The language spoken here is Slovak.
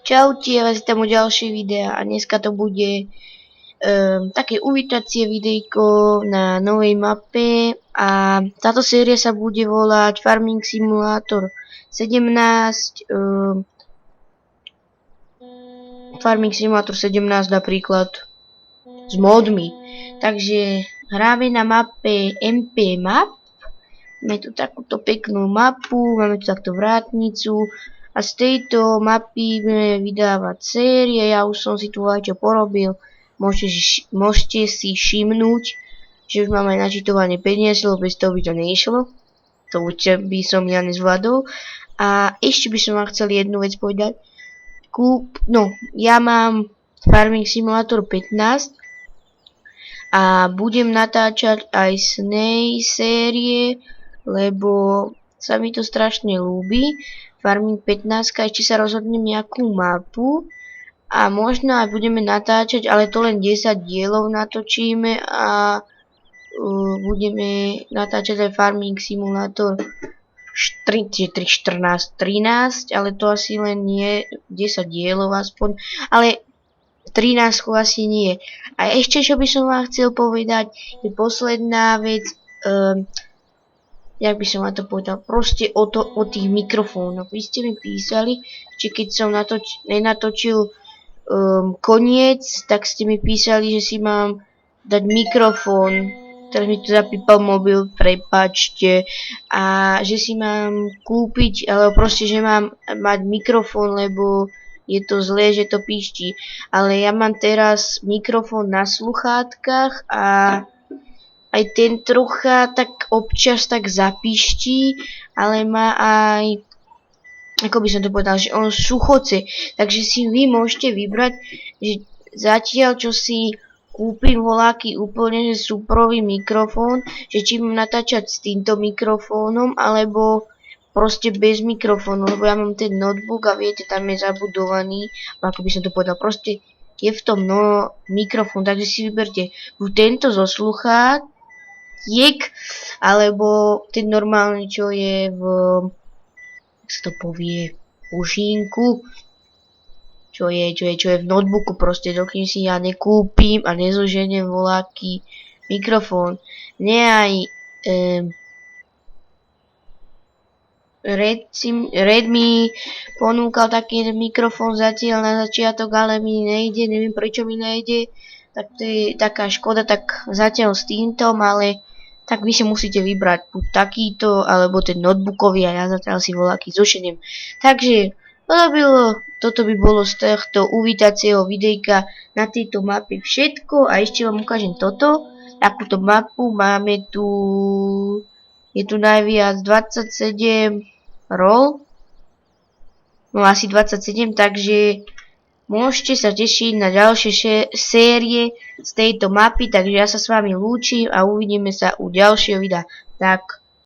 Čaute, ja vás vítam u ďalšie videa a dneska to bude také uvítacie videjko na novej mape a táto séria sa bude volať Farming Simulator 17 Farming Simulator 17 napríklad s modmi. Takže hráme na mape MP Map. Máme tu takúto peknú mapu, máme tu takto vrátnicu. A z tejto mapy budeme vydávať série, ja už som si tu aj čo porobil, môžete si všimnúť, že už máme načítované peniaze, lebo bez toho by to neišlo, to určite by som ja nezvládol. A ešte by som vám chcel jednu vec povedať, ja mám Farming Simulator 15 a budem natáčať aj z nej série, lebo sa mi to strašne ľúbi. Farming 15, ešte sa rozhodnem nejakú mapu a možno aj budeme natáčať, ale to len 10 dielov natočíme a budeme natáčať aj Farming Simulator 13, ale to asi len nie 10 dielov aspoň, ale 13 asi nie. A ešte čo by som vám chcel povedať, je posledná vec, jak by som vám to povedal, proste o tých mikrofónoch. Vy ste mi písali, že keď som nenatočil koniec, tak ste mi písali, že si mám dať mikrofón. Teraz mi to zapípal mobil, prepáčte. A že si mám kúpiť, alebo proste, že mám mať mikrofón, lebo je to zlé, že to píšti. Ale ja mám teraz mikrofón na sluchátkach a aj ten trocha tak občas tak zapiští, ale má aj, ako by som to povedal, že on suchoce. Takže si vy môžete vybrať, že zatiaľ čo si kúpim voľaký úplne že súprový mikrofón, že či mám natáčať s týmto mikrofónom, alebo proste bez mikrofónu, lebo ja mám ten notebook a viete, tam je zabudovaný, ako by som to povedal, proste je v tom mikrofón, takže si vyberte buď tento zo sluchát, alebo ten normálny, čo je v, jak sa to povie, ušinku, čo je v notebooku, proste dokým si ja nekúpim a nezoženiem voľaký mikrofón. Nie aj Red mi ponúkal taký mikrofón zatiaľ na začiatok, ale mi nejde, neviem prečo mi nejde, tak to je taká škoda, tak zatiaľ s týmto, ale tak vy si musíte vybrať buď takýto, alebo ten notebookový a ja zatiaľ si voľaký zošeniem. Takže toto by bolo z tohto uvítacieho videjka na tejto mape všetko a ešte vám ukážem toto, takúto mapu, máme tu, je tu najviac 27 rol, no asi 27, takže môžete sa tešiť na ďalšie série z tejto mapy, takže ja sa s vami lúčim a uvidíme sa u ďalšieho videa. Tak.